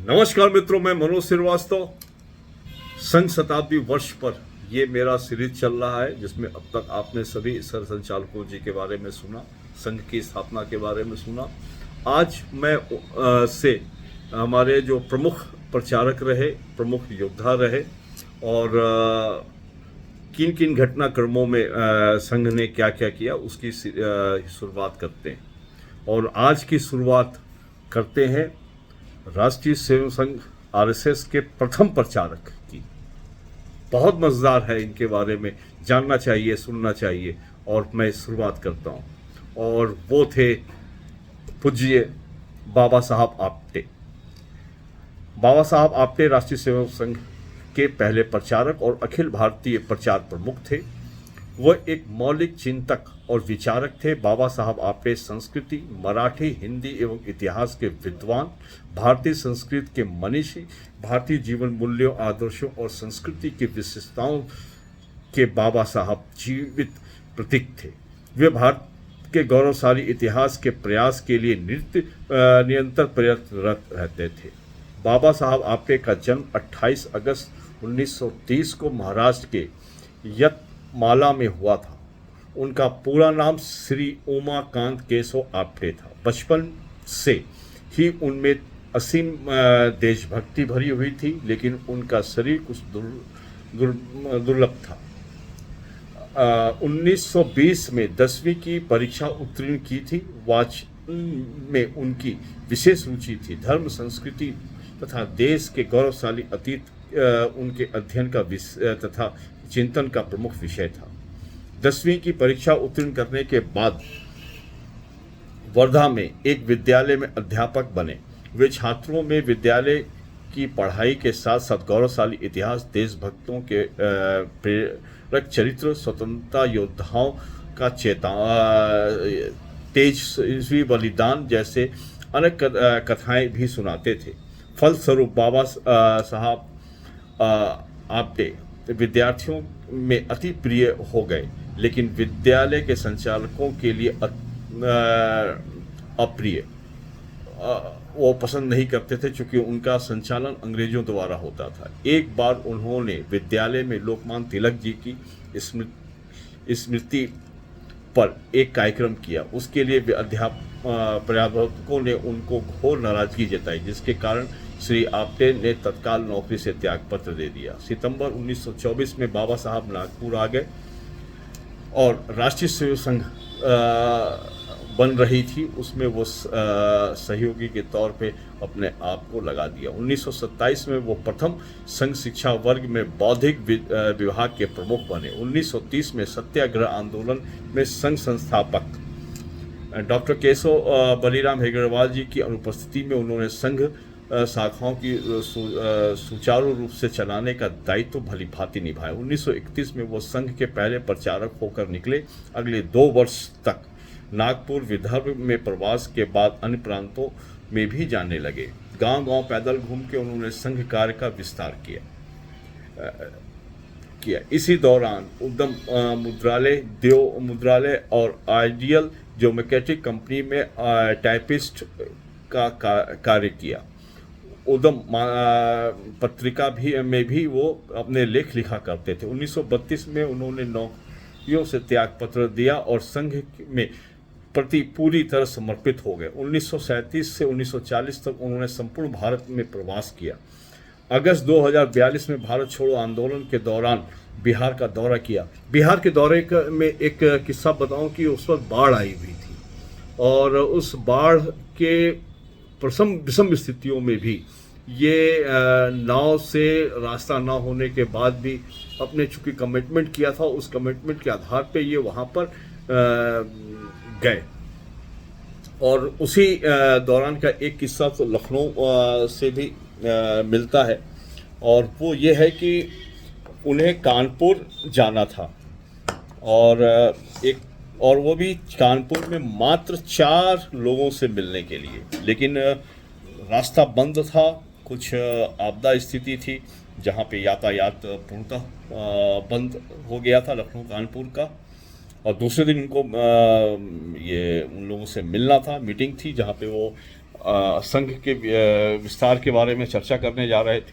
नमस्कार मित्रों, मैं मनोज श्रीवास्तव। संघ शताब्दी वर्ष पर ये मेरा सीरीज चल रहा है, जिसमें अब तक आपने सभी सर संचालकों जी के बारे में सुना, संघ की स्थापना के बारे में सुना। आज मैं से हमारे जो प्रमुख प्रचारक रहे, प्रमुख योद्धा रहे और किन किन घटनाक्रमों में संघ ने क्या क्या किया, उसकी शुरुआत करते हैं। और आज की शुरुआत करते हैं राष्ट्रीय स्वयं संघ आरएसएस के प्रथम प्रचारक की। बहुत मज़ेदार है, इनके बारे में जानना चाहिए, सुनना चाहिए, और मैं शुरुआत करता हूँ। और वो थे पूज्य बाबा साहब आप्टे। बाबा साहब आप्टे राष्ट्रीय स्वयं संघ के पहले प्रचारक और अखिल भारतीय प्रचार प्रमुख थे। वह एक मौलिक चिंतक और विचारक थे। बाबा साहब आप्टे संस्कृति, मराठी, हिंदी एवं इतिहास के विद्वान, भारतीय संस्कृति के मनीषी, भारतीय जीवन मूल्यों, आदर्शों और संस्कृति की विशेषताओं के बाबा साहब जीवित प्रतीक थे। वे भारत के गौरवशाली इतिहास के प्रयास के लिए निरंतर प्रयत्नरत रहते थे। बाबा साहब आप्टे का जन्म 28 अगस्त 1930 को महाराष्ट्र के यतमाला में हुआ था। उनका पूरा नाम श्री उमाकांत केशव आप्टे था। बचपन से ही उनमें असीम देशभक्ति भरी हुई थी, लेकिन उनका शरीर कुछ दुर्लभ था। 1920 में 10वीं की परीक्षा उत्तीर्ण की थी। वाचन में उनकी विशेष रुचि थी। धर्म, संस्कृति तथा देश के गौरवशाली अतीत उनके अध्ययन का तथा चिंतन का प्रमुख विषय था। 10वीं की परीक्षा उत्तीर्ण करने के बाद वर्धा में एक विद्यालय में अध्यापक बने। वे छात्रों में विद्यालय की पढ़ाई के साथ साथ गौरवशाली इतिहास, देशभक्तों के प्रेरक चरित्र, स्वतंत्रता योद्धाओं का तेजस्वी बलिदान जैसे अनेक कथाएं भी सुनाते थे। फलस्वरूप बाबा साहब आप्टे विद्यार्थियों में अति प्रिय हो गए, लेकिन विद्यालय के संचालकों के लिए अप्रिय। वो पसंद नहीं करते थे, क्योंकि उनका संचालन अंग्रेजों द्वारा होता था। एक बार उन्होंने विद्यालय में लोकमान्य तिलक जी की स्मृति पर एक कार्यक्रम किया। उसके लिए प्राध्यापकों ने उनको घोर नाराजगी जताई, जिसके कारण श्री आप्टे ने तत्काल नौकरी से त्यागपत्र दे दिया। सितंबर 1924 में बाबा साहब नागपुर आ गए और राष्ट्रीय स्वयं संघ बन रही थी, उसमें वो सहयोगी के तौर पे अपने आप को लगा दिया। 1927 में वो प्रथम संघ शिक्षा वर्ग में बौद्धिक विभाग के प्रमुख बने। 1930 में सत्याग्रह आंदोलन में संघ संस्थापक डॉक्टर केशव बलिराम हेगड़वाल जी की अनुपस्थिति में उन्होंने संघ शाखाओं की सुचारू रूप से चलाने का दायित्व भली भांति निभाया। 1931 में वो संघ के पहले प्रचारक होकर निकले। अगले 2 वर्ष तक नागपुर, विदर्भ में प्रवास के बाद अन्य प्रांतों में भी जाने लगे। गांव-गांव पैदल घूम के उन्होंने संघ कार्य का विस्तार किया। इसी दौरान उद्यम मुद्रालय, देव मुद्रालय और आइडियल ज्योमेट्रिक कंपनी में टाइपिस्ट का कार्य किया। उद्यम पत्रिका में भी वो अपने लेख लिखा करते थे। 1932 में उन्होंने नौकरियों से त्यागपत्र दिया और संघ में प्रति पूरी तरह समर्पित हो गए। 1937 से 1940 तक उन्होंने संपूर्ण भारत में प्रवास किया। अगस्त 2042 में भारत छोड़ो आंदोलन के दौरान बिहार का दौरा किया। बिहार के दौरे में एक किस्सा बताऊं कि उस वक्त बाढ़ आई हुई थी, और उस बाढ़ के विषम स्थितियों में भी ये नाव से रास्ता ना होने के बाद भी अपने चूँकि कमिटमेंट किया था, उस कमिटमेंट के आधार पे ये वहाँ पर गए। और उसी दौरान का एक किस्सा तो लखनऊ से भी मिलता है, और वो ये है कि उन्हें कानपुर जाना था, और वो भी कानपुर में मात्र 4 लोगों से मिलने के लिए, लेकिन रास्ता बंद था। कुछ आपदा स्थिति थी जहाँ पे यातायात पूर्णतः बंद हो गया था लखनऊ कानपुर का। और दूसरे दिन उनको ये उन लोगों से मिलना था, मीटिंग थी जहाँ पे वो संघ के विस्तार के बारे में चर्चा करने जा रहे थे।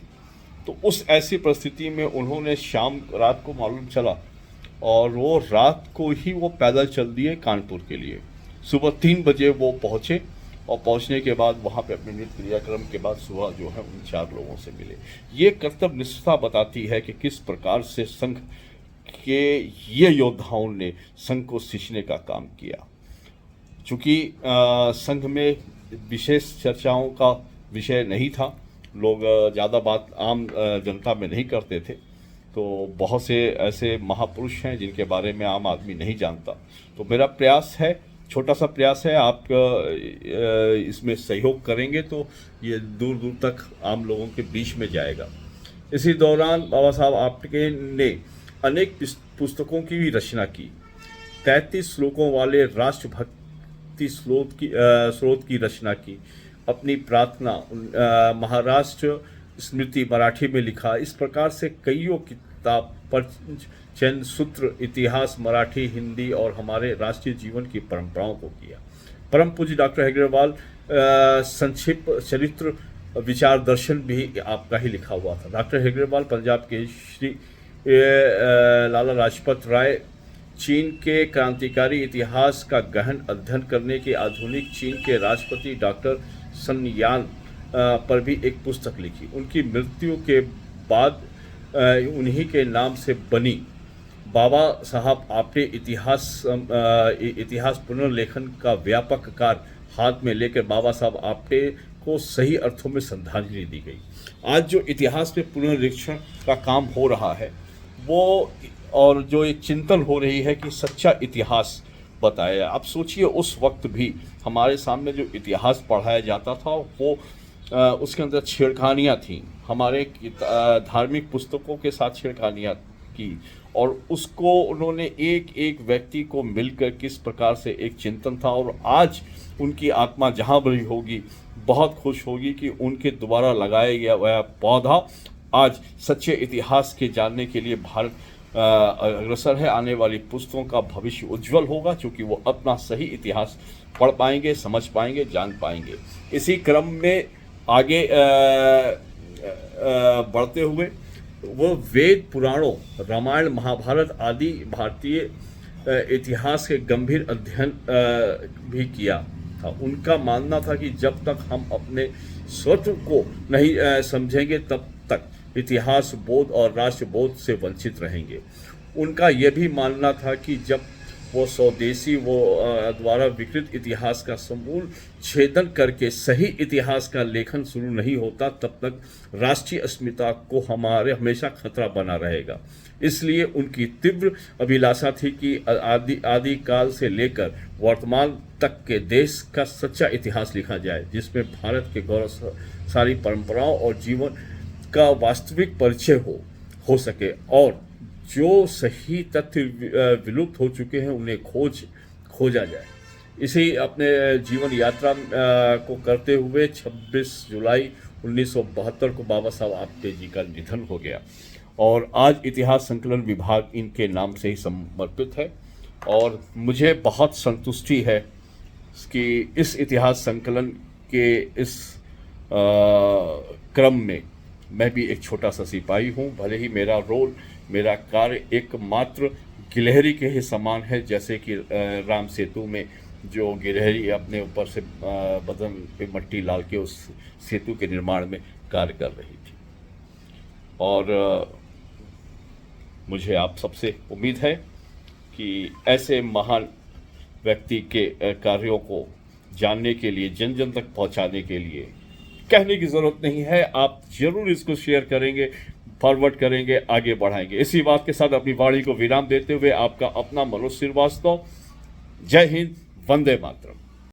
तो उस ऐसी परिस्थिति में उन्होंने शाम रात को मालूम चला और वो रात को ही वो पैदल चल दिए कानपुर के लिए। सुबह 3 बजे वो पहुँचे और पहुंचने के बाद वहाँ पे अपने नित्य क्रियाक्रम के बाद सुबह जो है उन 4 लोगों से मिले। ये कर्तव्य निष्ठा बताती है कि किस प्रकार से संघ के ये योद्धाओं ने संघ को सींचने का काम किया। चूँकि संघ में विशेष चर्चाओं का विषय नहीं था, लोग ज़्यादा बात आम जनता में नहीं करते थे, तो बहुत से ऐसे महापुरुष हैं जिनके बारे में आम आदमी नहीं जानता। तो मेरा प्रयास है, छोटा सा प्रयास है, आप इसमें सहयोग करेंगे तो ये दूर दूर तक आम लोगों के बीच में जाएगा। इसी दौरान बाबा साहब आपटे ने अनेक पुस्तकों की भी रचना की। 33 श्लोकों वाले राष्ट्रभक्ति स्रोत की रचना की। अपनी प्रार्थना महाराष्ट्र स्मृति मराठी में लिखा। इस प्रकार से कईयों किताब पर चंद सूत्र इतिहास मराठी, हिंदी और हमारे राष्ट्रीय जीवन की परंपराओं को किया। परम पूज्य डॉक्टर हेगड़ेवाल संक्षिप्त चरित्र विचार दर्शन भी आपका ही लिखा हुआ था। डॉक्टर हेगड़ेवाल पंजाब के श्री लाला लाजपत राय चीन के क्रांतिकारी इतिहास का गहन अध्ययन करने के आधुनिक चीन के राष्ट्रपति डॉक्टर सन यान पर भी एक पुस्तक लिखी। उनकी मृत्यु के बाद उन्हीं के नाम से बनी बाबा साहब आपटे इतिहास पुनर्लेखन का व्यापक कार्य हाथ में लेकर बाबा साहब आपटे को सही अर्थों में श्रद्धांजलि दी गई। आज जो इतिहास में पुनर्निरीक्षण का काम हो रहा है वो, और जो एक चिंतन हो रही है कि सच्चा इतिहास बताया। आप सोचिए उस वक्त भी हमारे सामने जो इतिहास पढ़ाया जाता था वो उसके अंदर छेड़खानियाँ थीं, हमारे धार्मिक पुस्तकों के साथ छेड़खानियाँ की, और उसको उन्होंने एक एक व्यक्ति को मिलकर किस प्रकार से एक चिंतन था। और आज उनकी आत्मा जहाँ भी होगी बहुत खुश होगी कि उनके द्वारा लगाया गया वह पौधा आज सच्चे इतिहास के जानने के लिए भारत अग्रसर है। आने वाली पुस्तकों का भविष्य उज्जवल होगा, क्योंकि वो अपना सही इतिहास पढ़ पाएंगे, समझ पाएंगे, जान पाएंगे। इसी क्रम में आगे बढ़ते हुए वो वेद पुराणों, रामायण, महाभारत आदि भारतीय इतिहास के गंभीर अध्ययन भी किया था। उनका मानना था कि जब तक हम अपने स्वत्व को नहीं समझेंगे तब तक इतिहास बोध और राष्ट्र बोध से वंचित रहेंगे। उनका यह भी मानना था कि जब वो स्वदेशी द्वारा विकृत इतिहास का समूल छेदन करके सही इतिहास का लेखन शुरू नहीं होता तब तक राष्ट्रीय अस्मिता को हमारे हमेशा खतरा बना रहेगा। इसलिए उनकी तीव्र अभिलाषा थी कि आदि काल से लेकर वर्तमान तक के देश का सच्चा इतिहास लिखा जाए, जिसमें भारत के गौरवशाली परंपराओं और जीवन का वास्तविक परिचय हो सके, और जो सही तथ्य विलुप्त हो चुके हैं उन्हें खोजा जाए। इसी अपने जीवन यात्रा को करते हुए 26 जुलाई 1972 को बाबा साहब आपटे जी का निधन हो गया, और आज इतिहास संकलन विभाग इनके नाम से ही समर्पित है। और मुझे बहुत संतुष्टि है कि इस इतिहास संकलन के इस क्रम में मैं भी एक छोटा सा सिपाही हूँ। भले ही मेरा रोल, मेरा कार्य एकमात्र गिलहरी के ही समान है, जैसे कि राम सेतु में जो गिलहरी अपने ऊपर से बदन पे मट्टी डाल के उस सेतु के निर्माण में कार्य कर रही थी। और मुझे आप सबसे उम्मीद है कि ऐसे महान व्यक्ति के कार्यों को जानने के लिए, जन जन तक पहुंचाने के लिए कहने की ज़रूरत नहीं है, आप जरूर इसको शेयर करेंगे, फॉरवर्ड करेंगे, आगे बढ़ाएंगे। इसी बात के साथ अपनी वाणी को विराम देते हुए आपका अपना मनोज श्रीवास्तव। जय हिंद, वंदे मातरम।